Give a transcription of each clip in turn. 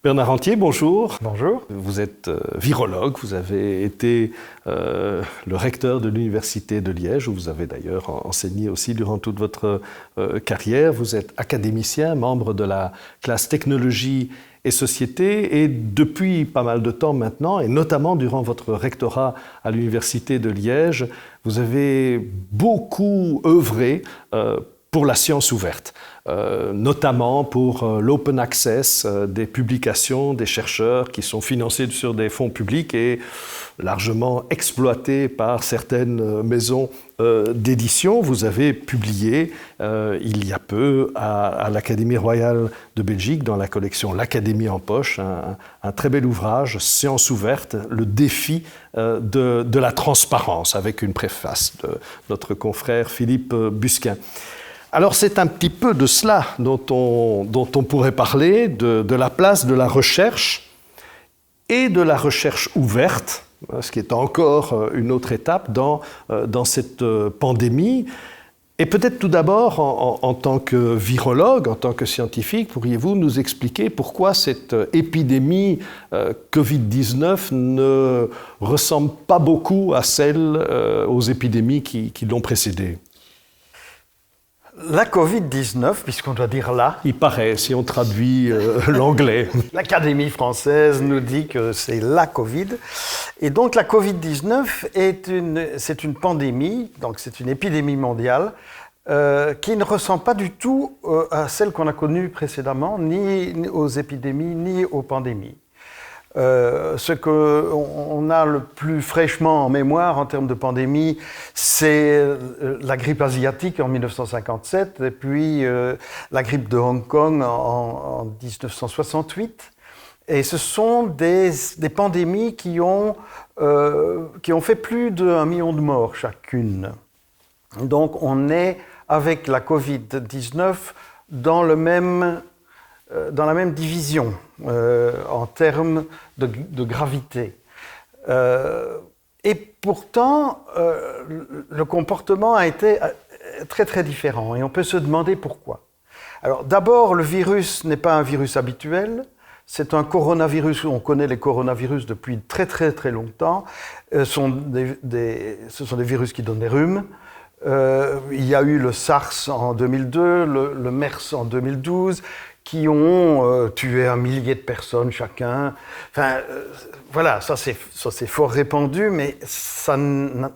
Bernard Antier, bonjour. Bonjour. Vous êtes virologue, vous avez été le recteur de l'Université de Liège, où vous avez d'ailleurs enseigné aussi durant toute votre carrière. Vous êtes académicien, membre de la classe technologie et société, et depuis pas mal de temps maintenant, et notamment durant votre rectorat à l'Université de Liège, vous avez beaucoup œuvré pour la science ouverte, notamment pour l'open access des publications des chercheurs qui sont financés sur des fonds publics et largement exploités par certaines maisons d'édition. Vous avez publié il y a peu à l'Académie royale de Belgique, dans la collection L'Académie en poche, un très bel ouvrage, Science ouverte, le défi de la transparence, avec une préface de notre confrère Philippe Busquin. Alors c'est un petit peu de cela dont on pourrait parler, de la place de la recherche et de la recherche ouverte, ce qui est encore une autre étape dans cette pandémie. Et peut-être tout d'abord, en tant que virologue, en tant que scientifique, pourriez-vous nous expliquer pourquoi cette épidémie Covid-19 ne ressemble pas beaucoup à celle aux épidémies qui l'ont précédée ? La Covid-19, puisqu'on doit dire là. Il paraît, si on traduit l'anglais. L'Académie française nous dit que c'est la Covid. Et donc la Covid-19 c'est une pandémie, donc c'est une épidémie mondiale qui ne ressemble pas du tout à celle qu'on a connue précédemment, ni aux épidémies, ni aux pandémies. Ce qu'on a le plus fraîchement en mémoire en termes de pandémie, c'est la grippe asiatique en 1957 et puis la grippe de Hong Kong en 1968. Et ce sont des pandémies qui ont fait plus d'1 million de morts chacune. Donc on est, avec la Covid-19, dans la même division en termes de gravité. Et pourtant, le comportement a été très très différent et on peut se demander pourquoi. Alors d'abord, le virus n'est pas un virus habituel, c'est un coronavirus. On connaît les coronavirus depuis très très très longtemps. Ce sont des virus qui donnent des rhumes. Il y a eu le SARS en 2002, le MERS en 2012, qui ont tué 1 millier de personnes chacun. Enfin, voilà, ça c'est fort répandu, mais ça n'a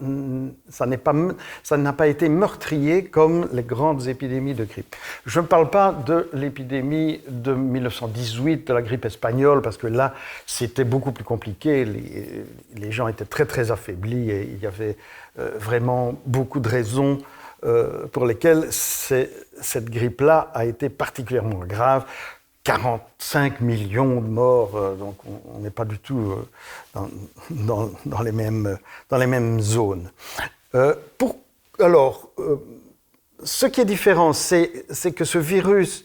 pas été meurtrier comme les grandes épidémies de grippe. Je ne parle pas de l'épidémie de 1918, de la grippe espagnole, parce que là, c'était beaucoup plus compliqué. Les gens étaient très très affaiblis et il y avait vraiment beaucoup de raisons pour lesquelles cette grippe-là a été particulièrement grave. 45 millions de morts, donc on n'est pas du tout dans les mêmes zones. Ce qui est différent, c'est que ce virus,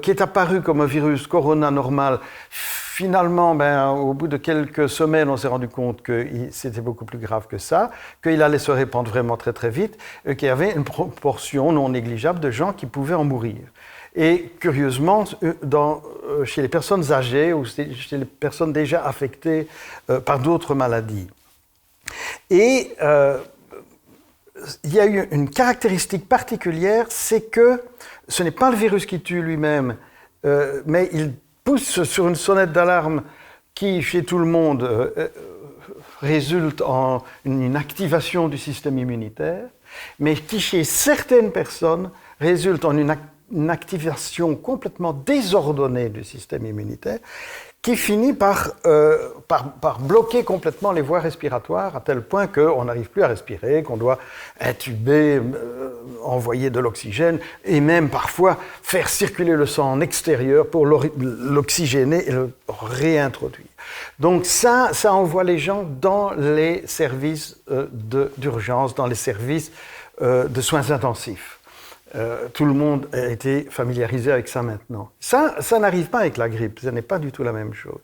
qui est apparu comme un virus corona normal, finalement, au bout de quelques semaines, on s'est rendu compte que c'était beaucoup plus grave que ça, qu'il allait se répandre vraiment très très vite, qu'il y avait une proportion non négligeable de gens qui pouvaient en mourir. Et curieusement, chez les personnes âgées ou chez les personnes déjà affectées par d'autres maladies. Et il y a eu une caractéristique particulière, c'est que ce n'est pas le virus qui tue lui-même, mais il pousse sur une sonnette d'alarme qui, chez tout le monde, résulte en une activation du système immunitaire, mais qui, chez certaines personnes, résulte en une activation complètement désordonnée du système immunitaire, qui finit par bloquer complètement les voies respiratoires, à tel point qu'on n'arrive plus à respirer, qu'on doit intuber, envoyer de l'oxygène, et même parfois faire circuler le sang en extérieur pour l'oxygéner et le réintroduire. Donc ça envoie les gens dans les services d'urgence, dans les services de soins intensifs. Tout le monde a été familiarisé avec ça maintenant. Ça n'arrive pas avec la grippe, ce n'est pas du tout la même chose.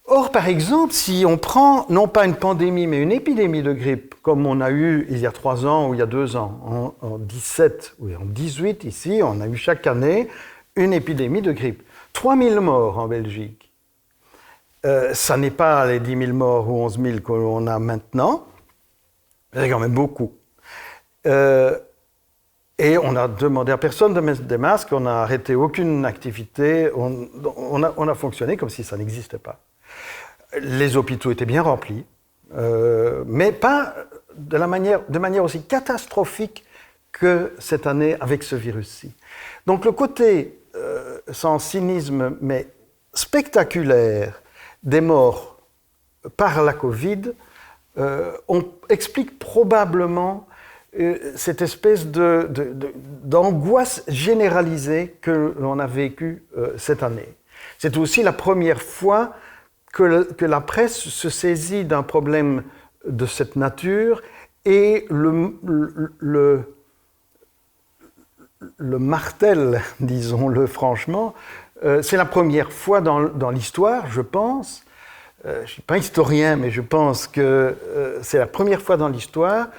Or, par exemple, si on prend non pas une pandémie, mais une épidémie de grippe, comme on a eu il y a 3 ans ou il y a 2 ans, en 17 ou en 18, ici, on a eu chaque année une épidémie de grippe. 3 000 morts en Belgique. Ça n'est pas les 10 000 morts ou 11 000 qu'on a maintenant, c'est quand même beaucoup. Et on a demandé à personne de mettre des masques, on n'a arrêté aucune activité, on a fonctionné comme si ça n'existait pas. Les hôpitaux étaient bien remplis, mais pas de manière aussi catastrophique que cette année avec ce virus-ci. Donc le côté, sans cynisme, mais spectaculaire des morts par la Covid, on explique probablement cette espèce d'angoisse généralisée que l'on a vécue cette année. C'est aussi la première fois que la presse se saisit d'un problème de cette nature et le martèle, disons-le franchement. C'est la première fois dans l'histoire, je pense, je ne suis pas historien, mais je pense que c'est la première fois dans l'histoire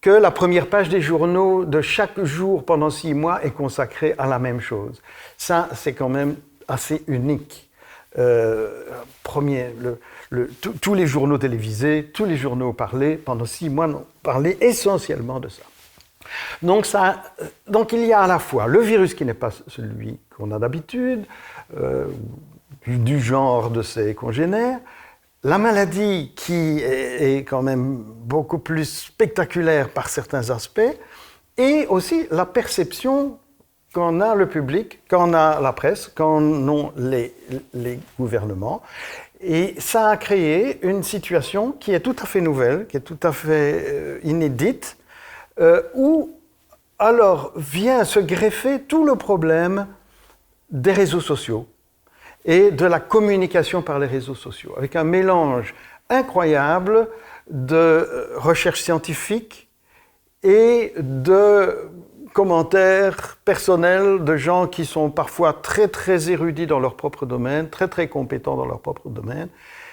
que la première page des journaux de chaque jour pendant 6 mois est consacrée à la même chose. Ça, c'est quand même assez unique. Tous les journaux télévisés, tous les journaux parlés, pendant 6 mois, ont parlé essentiellement de ça. Donc il y a à la fois le virus qui n'est pas celui qu'on a d'habitude, du genre de ses congénères, la maladie qui est quand même beaucoup plus spectaculaire par certains aspects, et aussi la perception qu'en a le public, qu'en a la presse, qu'en ont les gouvernements. Et ça a créé une situation qui est tout à fait nouvelle, qui est tout à fait inédite, où alors vient se greffer tout le problème des réseaux sociaux et de la communication par les réseaux sociaux, avec un mélange incroyable de recherches scientifiques et de commentaires personnels de gens qui sont parfois très très érudits dans leur propre domaine, très très compétents dans leur propre domaine,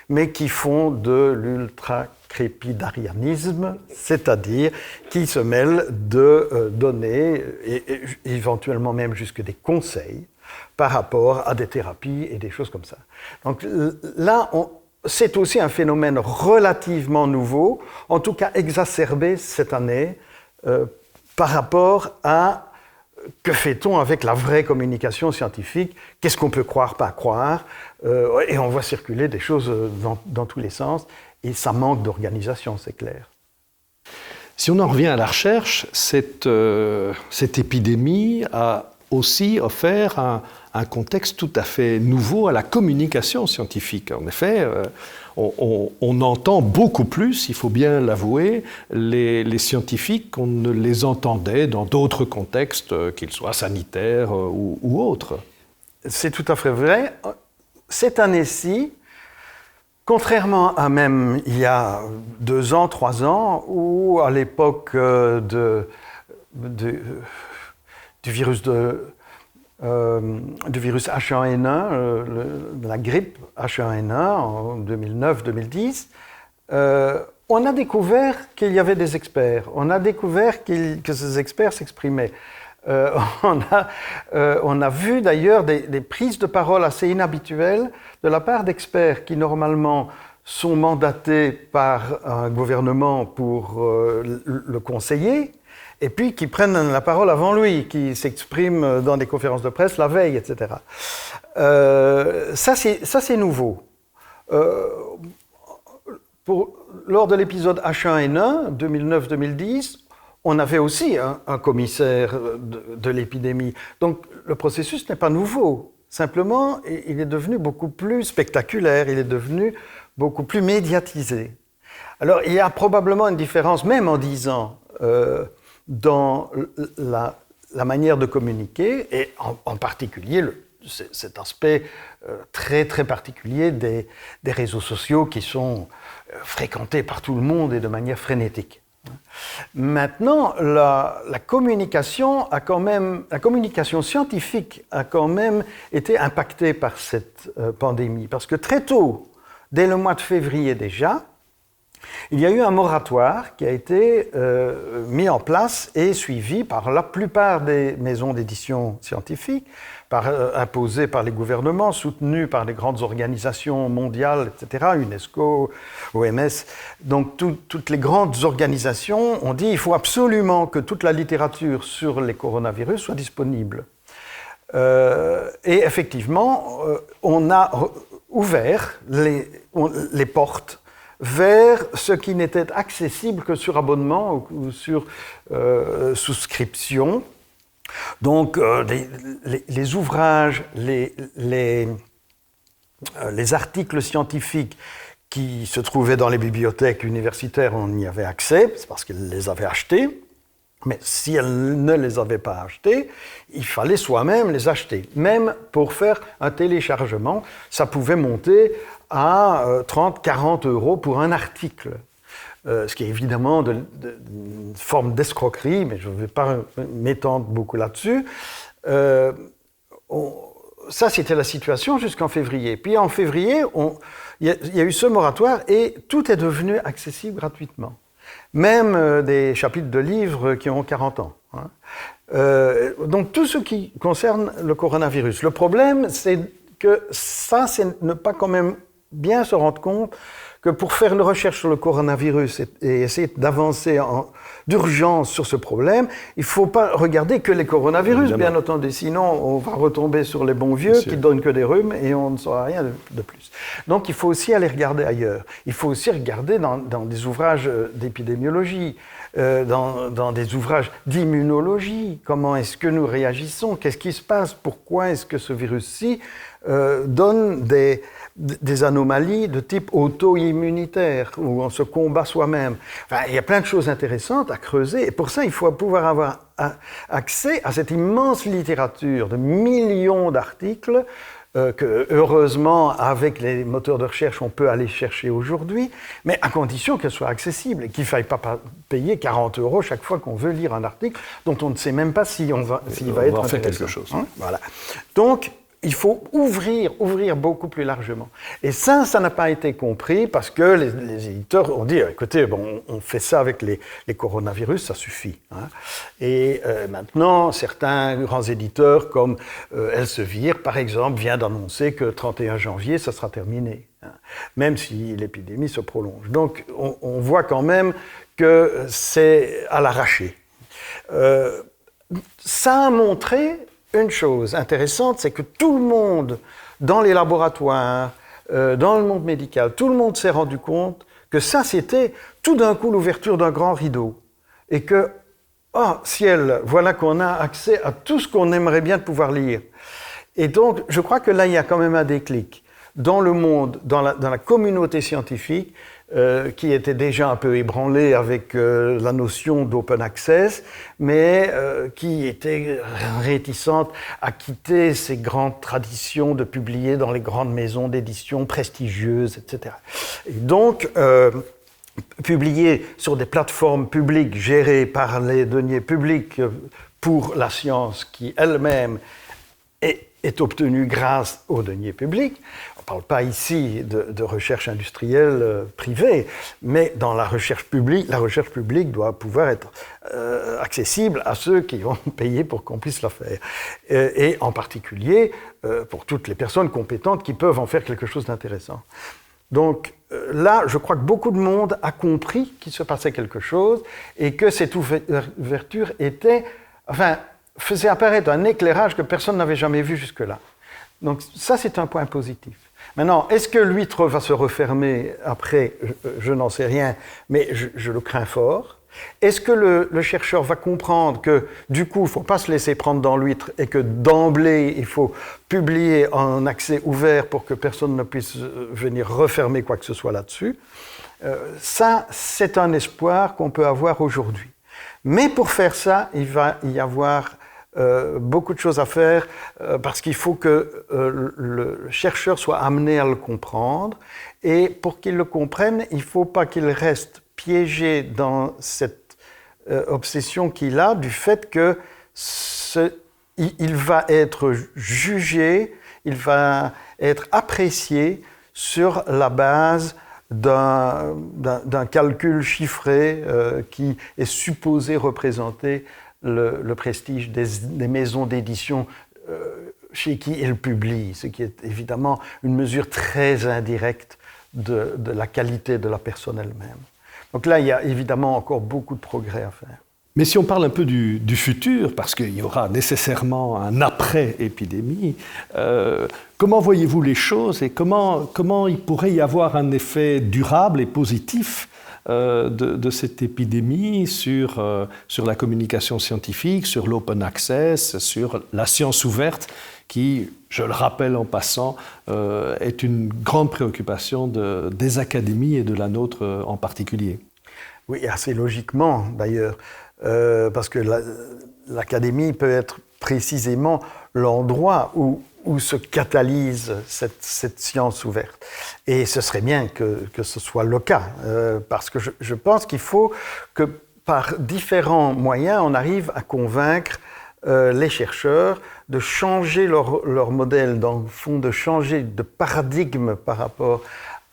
mais qui font de l'ultra-crépidarianisme, c'est-à-dire qui se mêlent de données et éventuellement même jusque des conseils par rapport à des thérapies et des choses comme ça. Donc là, c'est aussi un phénomène relativement nouveau, en tout cas exacerbé cette année, par rapport à que fait-on avec la vraie communication scientifique, qu'est-ce qu'on peut croire, pas croire, et on voit circuler des choses dans tous les sens, et ça manque d'organisation, c'est clair. Si on en revient à la recherche, cette épidémie a aussi offert un contexte tout à fait nouveau à la communication scientifique. En effet, on entend beaucoup plus, il faut bien l'avouer, les scientifiques qu'on ne les entendait dans d'autres contextes, qu'ils soient sanitaires ou autres. C'est tout à fait vrai. Cette année-ci, contrairement à même il y a 2 ans, 3 ans, où à l'époque du virus H1N1, la grippe H1N1 en 2009-2010, on a découvert qu'il y avait des experts. On a découvert que ces experts s'exprimaient. On a vu d'ailleurs des prises de parole assez inhabituelles de la part d'experts qui normalement sont mandatés par un gouvernement pour le conseiller, et puis qui prennent la parole avant lui, qui s'expriment dans des conférences de presse la veille, etc. Ça, c'est nouveau. Lors de l'épisode H1N1, 2009-2010, on avait aussi un commissaire de l'épidémie. Donc le processus n'est pas nouveau. Simplement, il est devenu beaucoup plus spectaculaire, il est devenu beaucoup plus médiatisé. Alors il y a probablement une différence, même en 10 ans, dans la manière de communiquer, et en particulier cet aspect très très particulier des réseaux sociaux qui sont fréquentés par tout le monde et de manière frénétique. Maintenant, la communication scientifique a quand même été impactée par cette pandémie, parce que très tôt, dès le mois de février déjà, Il y a eu un moratoire qui a été mis en place et suivi par la plupart des maisons d'édition scientifiques, imposé par les gouvernements, soutenu par les grandes organisations mondiales, etc., UNESCO, OMS. Donc toutes les grandes organisations ont dit qu'il faut absolument que toute la littérature sur les coronavirus soit disponible. Et effectivement, on a ouvert les portes vers ce qui n'était accessible que sur abonnement ou sur souscription. Donc, les ouvrages, les articles scientifiques qui se trouvaient dans les bibliothèques universitaires, on y avait accès, c'est parce qu'elles les avaient achetés. Mais si elles ne les avaient pas achetés, il fallait soi-même les acheter. Même pour faire un téléchargement, ça pouvait monter à 30-40 € pour un article. Ce qui est évidemment une forme d'escroquerie, mais je ne vais pas m'étendre beaucoup là-dessus. Ça, c'était la situation jusqu'en février. Puis en février, il y a eu ce moratoire et tout est devenu accessible gratuitement. Même des chapitres de livres qui ont 40 ans. Donc tout ce qui concerne le coronavirus. Le problème, c'est que ça, c'est ne pas quand même bien se rendre compte que pour faire une recherche sur le coronavirus et essayer d'avancer d'urgence sur ce problème, il ne faut pas regarder que les coronavirus, bien entendu. Sinon, on va retomber sur les bons vieux qui donnent que des rhumes et on ne saura rien de plus. Donc, il faut aussi aller regarder ailleurs. Il faut aussi regarder dans des ouvrages d'épidémiologie, dans des ouvrages d'immunologie. Comment est-ce que nous réagissons? Qu'est-ce qui se passe? Pourquoi est-ce que ce virus-ci donne des anomalies de type auto-immunitaire, où on se combat soi-même. Enfin, il y a plein de choses intéressantes à creuser, et pour ça, il faut pouvoir avoir accès à cette immense littérature de millions d'articles que, heureusement, avec les moteurs de recherche, on peut aller chercher aujourd'hui, mais à condition qu'elle soit accessible et qu'il ne faille pas payer 40 € chaque fois qu'on veut lire un article dont on ne sait même pas s'il va être faire quelque chose. Voilà. Donc, il faut ouvrir beaucoup plus largement. Et ça n'a pas été compris parce que les éditeurs ont dit, écoutez, bon, on fait ça avec les coronavirus, ça suffit. Et maintenant, certains grands éditeurs comme Elsevier, par exemple, vient d'annoncer que 31 janvier, ça sera terminé, même si l'épidémie se prolonge. Donc, on voit quand même que c'est à l'arraché. Ça a montré une chose intéressante, c'est que tout le monde, dans les laboratoires, dans le monde médical, tout le monde s'est rendu compte que ça, c'était tout d'un coup l'ouverture d'un grand rideau. Et que, oh ciel, voilà qu'on a accès à tout ce qu'on aimerait bien pouvoir lire. Et donc, je crois que là, il y a quand même un déclic dans le monde, dans la communauté scientifique, qui était déjà un peu ébranlée avec la notion d'open access, mais qui était réticente à quitter ces grandes traditions de publier dans les grandes maisons d'édition prestigieuses, etc. Et donc, publier sur des plateformes publiques gérées par les deniers publics pour la science qui elle-même est obtenue grâce aux deniers publics. On ne parle pas ici de recherche industrielle privée, mais dans la recherche publique doit pouvoir être accessible à ceux qui vont payer pour qu'on puisse la faire. Et en particulier pour toutes les personnes compétentes qui peuvent en faire quelque chose d'intéressant. Donc là, je crois que beaucoup de monde a compris qu'il se passait quelque chose et que cette ouverture faisait apparaître un éclairage que personne n'avait jamais vu jusque-là. Donc ça, c'est un point positif. Maintenant, est-ce que l'huître va se refermer après? Je n'en sais rien, mais je le crains fort. Est-ce que le chercheur va comprendre que, du coup, il ne faut pas se laisser prendre dans l'huître et que d'emblée, il faut publier en accès ouvert pour que personne ne puisse venir refermer quoi que ce soit là-dessus? Ça, c'est un espoir qu'on peut avoir aujourd'hui. Mais pour faire ça, il va y avoir beaucoup de choses à faire parce qu'il faut que le chercheur soit amené à le comprendre. Et pour qu'il le comprenne, il ne faut pas qu'il reste piégé dans cette obsession qu'il a du fait que il va être jugé, il va être apprécié sur la base d'un calcul chiffré qui est supposé représenter le prestige des maisons d'édition chez qui il publie, ce qui est évidemment une mesure très indirecte de la qualité de la personne elle-même. Donc là, il y a évidemment encore beaucoup de progrès à faire. Mais si on parle un peu du futur, parce qu'il y aura nécessairement un après-épidémie, comment voyez-vous les choses et comment il pourrait y avoir un effet durable et positif de cette épidémie sur la communication scientifique, sur l'open access, sur la science ouverte, qui, je le rappelle en passant, est une grande préoccupation des académies et de la nôtre en particulier. Oui, assez logiquement d'ailleurs, parce que l'académie peut être précisément l'endroit où se catalyse cette science ouverte. Et ce serait bien que ce soit le cas, parce que je pense qu'il faut que par différents moyens, on arrive à convaincre les chercheurs de changer leur modèle, dans le fond, de changer de paradigme par rapport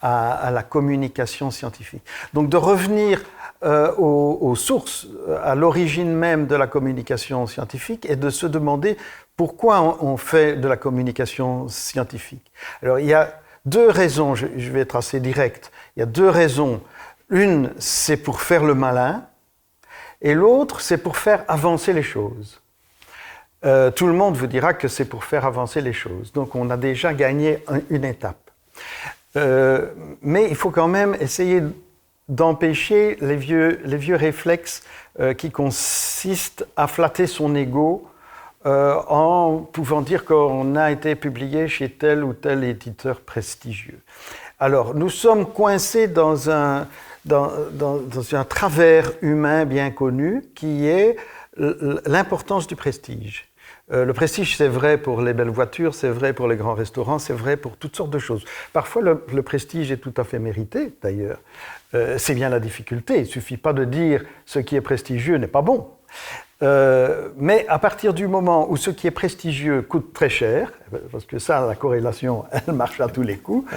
à la communication scientifique. Donc de revenir aux sources, à l'origine même de la communication scientifique et de se demander pourquoi on fait de la communication scientifique. Alors il y a deux raisons, je vais être assez direct, il y a deux raisons. Une, c'est pour faire le malin, et l'autre, c'est pour faire avancer les choses. Tout le monde vous dira que c'est pour faire avancer les choses. Donc on a déjà gagné une étape. Mais il faut quand même essayer d'empêcher les vieux réflexes qui consistent à flatter son ego en pouvant dire qu'on a été publié chez tel ou tel éditeur prestigieux. Alors, nous sommes coincés dans un travers humain bien connu qui est l'importance du prestige. Le prestige, c'est vrai pour les belles voitures, c'est vrai pour les grands restaurants, c'est vrai pour toutes sortes de choses. Parfois, le prestige est tout à fait mérité, d'ailleurs. C'est bien la difficulté. Il ne suffit pas de dire ce qui est prestigieux n'est pas bon. Mais à partir du moment où ce qui est prestigieux coûte très cher, parce que ça, la corrélation, elle marche à tous les coups,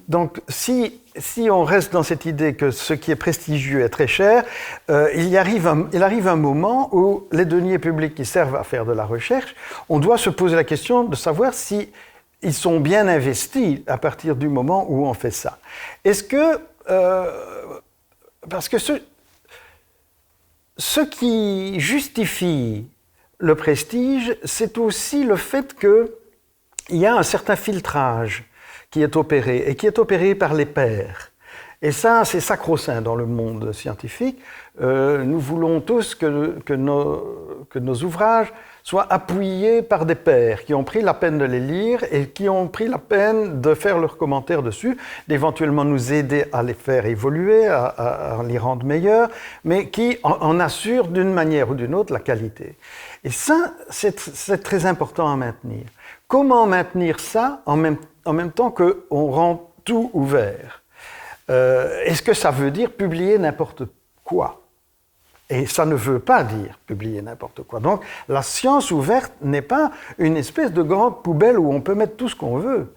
donc si on reste dans cette idée que ce qui est prestigieux est très cher, il arrive un moment où les deniers publics qui servent à faire de la recherche, on doit se poser la question de savoir si ils sont bien investis à partir du moment où on fait ça. Est-ce que... parce que ce qui justifie le prestige, c'est aussi le fait qu'il y a un certain filtrage qui est opéré, et qui est opéré par les pairs. Et ça, c'est sacro-saint dans le monde scientifique. Nous voulons tous que nos ouvrages soient appuyés par des pairs qui ont pris la peine de les lire et qui ont pris la peine de faire leurs commentaires dessus, d'éventuellement nous aider à les faire évoluer, à les rendre meilleurs, mais qui en assurent d'une manière ou d'une autre la qualité. Et ça, c'est très important à maintenir. Comment maintenir ça en même temps qu'on rend tout ouvert ? Est-ce que ça veut dire publier n'importe quoi ? Et ça ne veut pas dire publier n'importe quoi. Donc, la science ouverte n'est pas une espèce de grande poubelle où on peut mettre tout ce qu'on veut.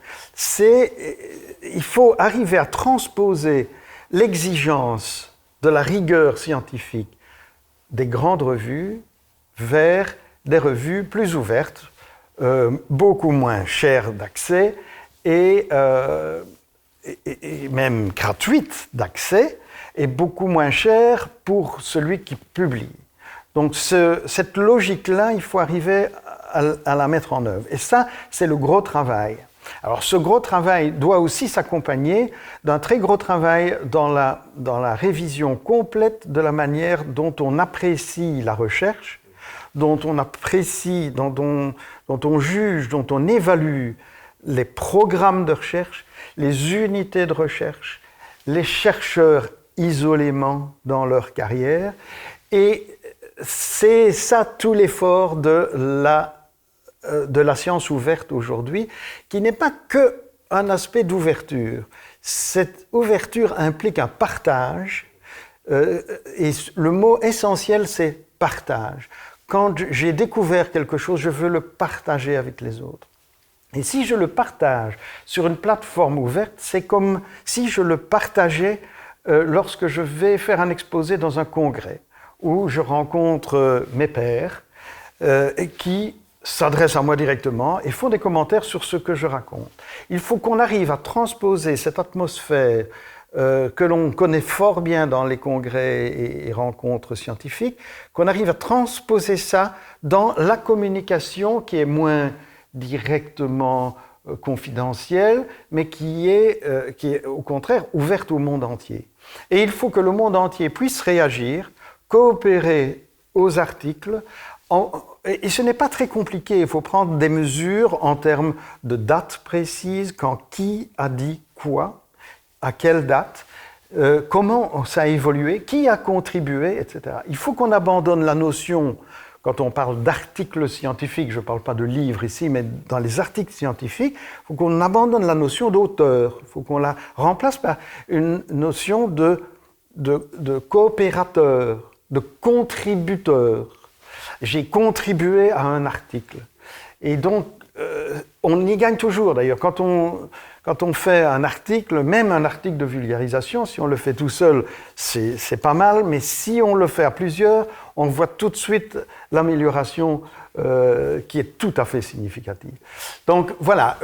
Il faut arriver à transposer l'exigence de la rigueur scientifique des grandes revues vers des revues plus ouvertes, beaucoup moins chères d'accès et même gratuites d'accès, et beaucoup moins chères pour celui qui publie. Donc cette logique-là, il faut arriver à la mettre en œuvre. Et ça, c'est le gros travail. Alors ce gros travail doit aussi s'accompagner d'un très gros travail dans la révision complète de la manière dont on apprécie la recherche, dont on apprécie, dont on juge, dont on évalue les programmes de recherche, les unités de recherche, les chercheurs isolément dans leur carrière. Et c'est ça tout l'effort de la science ouverte aujourd'hui, qui n'est pas qu'un aspect d'ouverture. Cette ouverture implique un partage, et le mot essentiel, c'est partage. Quand j'ai découvert quelque chose, je veux le partager avec les autres. Et si je le partage sur une plateforme ouverte, c'est comme si je le partageais lorsque je vais faire un exposé dans un congrès, où je rencontre mes pairs qui s'adressent à moi directement et font des commentaires sur ce que je raconte. Il faut qu'on arrive à transposer cette atmosphère que l'on connaît fort bien dans les congrès et rencontres scientifiques, qu'on arrive à transposer ça dans la communication qui est moins directement confidentielle, mais qui est au contraire ouverte au monde entier. Et il faut que le monde entier puisse réagir, coopérer aux articles. Et ce n'est pas très compliqué, il faut prendre des mesures en termes de date précise, quand qui a dit quoi, à quelle date, comment ça a évolué, qui a contribué, etc. Il faut qu'on abandonne la notion, quand on parle d'articles scientifiques, je ne parle pas de livres ici, mais dans les articles scientifiques, il faut qu'on abandonne la notion d'auteur, il faut qu'on la remplace par une notion de coopérateur, de contributeur. J'ai contribué à un article. Et donc, on y gagne toujours d'ailleurs. Quand on fait un article, même un article de vulgarisation, si on le fait tout seul, c'est pas mal, mais si on le fait à plusieurs, on voit tout de suite l'amélioration qui est tout à fait significative. Donc voilà,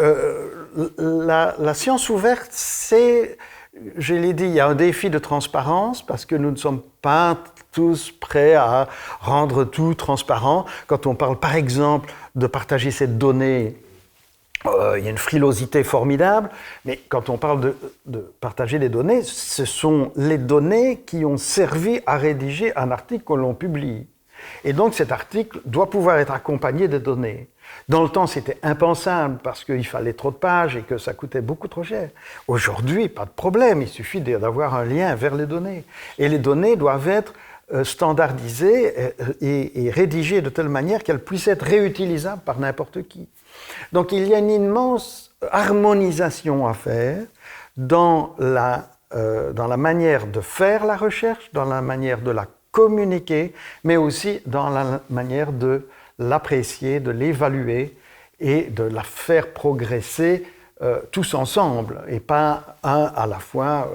la science ouverte, c'est, je l'ai dit, il y a un défi de transparence parce que nous ne sommes pas tous prêts à rendre tout transparent. Quand on parle par exemple de partager cette donnée, il y a une frilosité formidable, mais quand on parle de partager des données, ce sont les données qui ont servi à rédiger un article que l'on publie. Et donc cet article doit pouvoir être accompagné de données. Dans le temps, c'était impensable parce qu'il fallait trop de pages et que ça coûtait beaucoup trop cher. Aujourd'hui, pas de problème, il suffit d'avoir un lien vers les données. Et les données doivent être standardisées et rédigées de telle manière qu'elles puissent être réutilisables par n'importe qui. Donc il y a une immense harmonisation à faire dans la manière de faire la recherche, dans la manière de la communiquer, mais aussi dans la manière de l'apprécier, de l'évaluer et de la faire progresser tous ensemble et pas un à la fois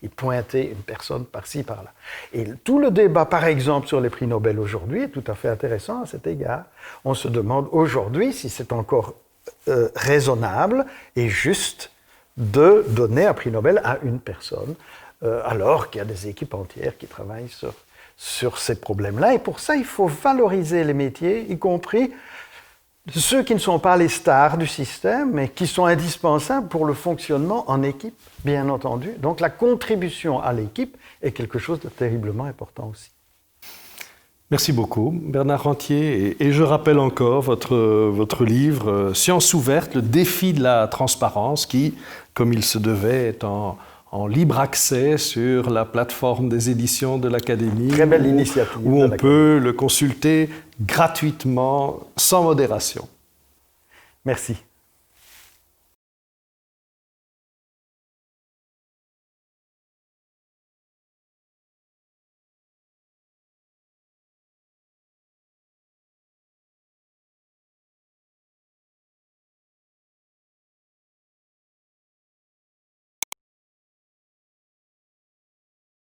et pointer une personne par-ci, par-là. Et tout le débat, par exemple, sur les prix Nobel aujourd'hui est tout à fait intéressant à cet égard. On se demande aujourd'hui si c'est encore raisonnable et juste de donner un prix Nobel à une personne, alors qu'il y a des équipes entières qui travaillent sur ces problèmes-là. Et pour ça, il faut valoriser les métiers, y compris ceux qui ne sont pas les stars du système, mais qui sont indispensables pour le fonctionnement en équipe, bien entendu. Donc la contribution à l'équipe est quelque chose de terriblement important aussi. Merci beaucoup, Bernard Rentier. Et je rappelle encore votre livre « Science ouverte, le défi de la transparence » qui, comme il se devait, est en libre accès sur la plateforme des éditions de l'Académie. Très belle initiative. Où on peut le consulter gratuitement, sans modération. Merci.